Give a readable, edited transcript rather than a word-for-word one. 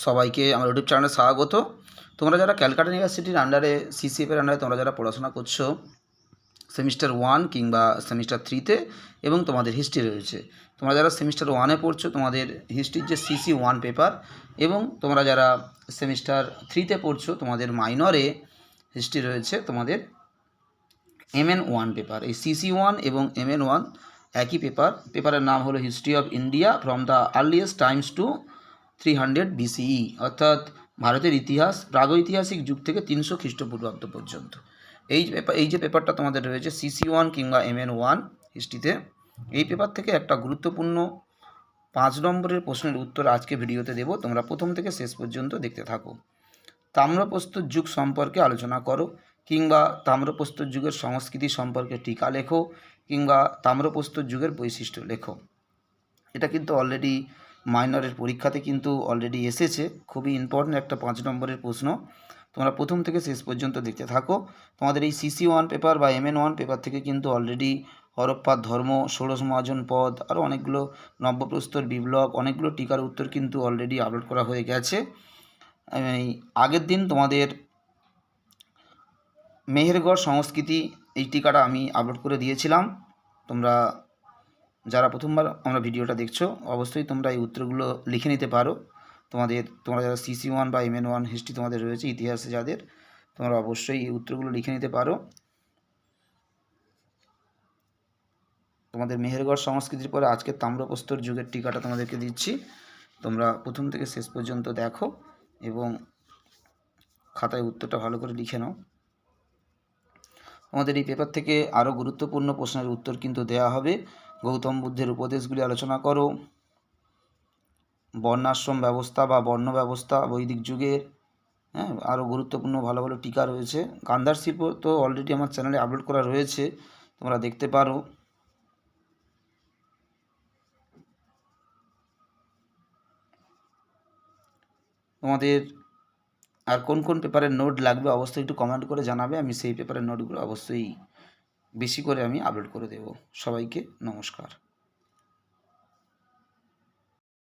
সবাইকে আমার ইউটিউব চ্যানেলে স্বাগত। তোমরা যারা ক্যালকাটা ইউনিভার্সিটির আন্ডারে সিসিএফের আন্ডারে তোমরা যারা পড়াশোনা করছো সেমিস্টার 1 কিংবা সেমিস্টার 3তে এবং তোমাদের হিস্ট্রি রয়েছে, তোমরা যারা সেমিস্টার 1-এ পড়ছো তোমাদের হিস্ট্রির যে সিসি 1 পেপার, এবং তোমরা যারা সেমিস্টার 3তে পড়ছো তোমাদের মাইনরে হিস্ট্রি রয়েছে তোমাদের MN 1 পেপার। এই সিসি 1 এবং MN 1 একই পেপারের নাম হলো history of India from the earliest times to 300 BCE, অর্থাৎ ভারতের ইতিহাস প্রাগৈতিহাসিক যুগ থেকে 300 খ্রিস্টপূর্বাব্দ পর্যন্ত। এই যে পেপারটা তোমাদের রয়েছে সিসি 1 কিংবা MN 1 হিস্ট্রিতে, এই পেপার থেকে একটা গুরুত্বপূর্ণ 5 নম্বরের প্রশ্নের উত্তর আজকে ভিডিওতে দেব। তোমরা প্রথম থেকে শেষ পর্যন্ত দেখতে থাকো। তাম্রপ্রস্তর যুগ সম্পর্কে আলোচনা করো, কিংবা তাম্রপ্রস্তর যুগের সংস্কৃতি সম্পর্কে টিকা লেখো, কিংবা তাম্রপ্রস্তর যুগের বৈশিষ্ট্য লেখো। এটা কিন্তু অলরেডি মাইনরের পরীক্ষাতে কিন্তু অলরেডি এসেছে, খুবই ইম্পর্ট্যান্ট একটা 5 নম্বরের প্রশ্ন। তোমরা প্রথম থেকে শেষ পর্যন্ত দেখতে থাকো। তোমাদের এই সিসি 1 পেপার বা MN 1 পেপার থেকে কিন্তু অলরেডি হরপ্পার ধর্ম, ষোড়শ মহাজন পদ, আরও অনেকগুলো নব্যপ্রস্তর বিপ্লব, অনেকগুলো টিকার উত্তর কিন্তু অলরেডি আপলোড করা হয়ে গেছে। আগের দিন তোমাদের মেহেরগড় সংস্কৃতি এই টিকাটা আমি আপলোড করে দিয়েছিলাম। তোমরা যারা প্রথমবার আমরা ভিডিওটা দেখছো অবশ্যই তোমরা এই উত্তরগুলো লিখে নিতে পারো। তোমরা যারা সিসি 1 বা MN 1 হিস্ট্রি তোমাদের রয়েছে ইতিহাসে যাদের, তোমরা অবশ্যই এই উত্তরগুলো লিখে নিতে পারো। তোমাদের মেহেরগড় সংস্কৃতির পরে আজকে তাম্রপ্রস্তর যুগের টিকাটা তোমাদেরকে দিচ্ছি। তোমরা প্রথম থেকে শেষ পর্যন্ত দেখো এবং খাতায় উত্তরটা ভালো করে লিখে নাও। আমাদের এই পেপার থেকে আরও গুরুত্বপূর্ণ প্রশ্নের উত্তর কিন্তু দেওয়া হবে। গৌতম বুদ্ধের উপদেশগুলি আলোচনা করো, বর্ণাশ্রম ব্যবস্থা বা বর্ণ ব্যবস্থা বৈদিক যুগের, আরও গুরুত্বপূর্ণ ভালো ভালো টিকা রয়েছে। গান্ধার শিল্প তো অলরেডি আমার চ্যানেলে আপলোড করা রয়েছে, তোমরা দেখতে পারো। তোমাদের আর কোন কোন পেপারের নোট লাগবে অবশ্যই একটু কমেন্ট করে জানাবে, আমি সেই পেপারের নোটগুলো অবশ্যই বেশি করে আমি আপলোড করে দেব। সবাইকে নমস্কার।